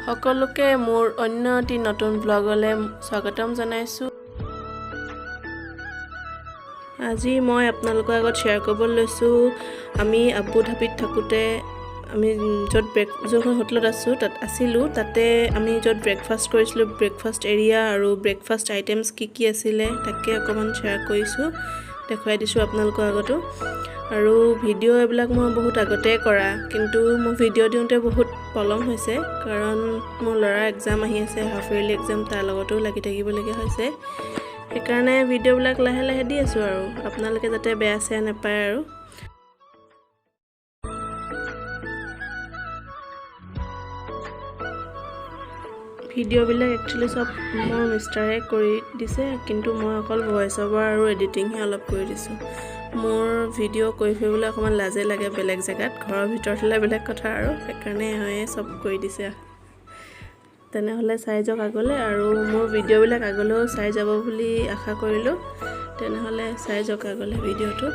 সকলোকে মোৰ অন্য এটি নতুন ব্লগলৈ স্বাগতম জনাইছোঁ। আজি মই আপোনালোকৰ আগত শ্বেয়াৰ কৰিব লৈছোঁ আমি আবু ধাবিত থাকোঁতে আমি যোনখন হোটেলত আছিলোঁ তাতে আমি য'ত ব্ৰেকফাষ্ট কৰিছিলোঁ, ব্ৰেকফাষ্ট এৰিয়া আৰু ব্ৰেকফাষ্ট আইটেমছ কি আছিলে তাকে অকণমান শ্বেয়াৰ কৰিছোঁ, দেখুৱাই দিছোঁ আপোনালোকৰ আগতো। আৰু ভিডিঅ' এইবিলাক মই বহুত আগতে কৰা, কিন্তু মোৰ ভিডিঅ' দিওঁতে বহুত পলম হৈছে, কাৰণ মোৰ ল'ৰা এক্সাম আহি আছে, হাফ ইয়াৰলি এক্সাম, তাৰ লগতো লাগি থাকিবলগীয়া হৈছে। সেইকাৰণে ভিডিঅ'বিলাক লাহে লাহে দি আছোঁ আৰু আপোনালোকে যাতে বেয়া চেয়া নাপায় আৰু। ভিডিঅ'বিলাক একচুৱেলি চব মোৰ মিষ্টাৰে কৰি দিছে, কিন্তু মই অকল ভইচ অভাৰ আৰু এডিটিংহে অলপ কৰি দিছোঁ। মোৰ ভিডিঅ' কৰি ফুৰিবলৈ অকণমান লাজে লাগে বেলেগ জেগাত, ঘৰৰ ভিতৰত হ'লে বেলেগ কথা আৰু, সেইকাৰণে চব কৰি দিছে। তেনেহ'লে চাই যাওক আগলৈ, আৰু মোৰ ভিডিঅ'বিলাক আগলৈও চাই যাব বুলি আশা কৰিলোঁ। তেনেহ'লে চাই যাওক আগলৈ ভিডিঅ'টো।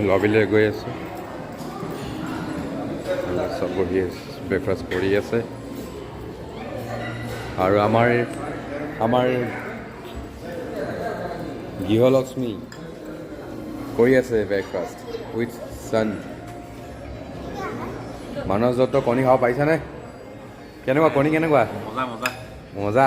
লবিলৈ গৈ আছোঁ চব বহি আছে ব্ৰেকফাষ্ট কৰি আছে আৰু আমাৰ গৃহলক্ষ্মী কৰি আছে ব্ৰেকফাষ্ট উইথ ছান মানস দত্ত কণী খাব পাৰিছানে কেনেকুৱা কণী কেনেকুৱা মজা মজা মজা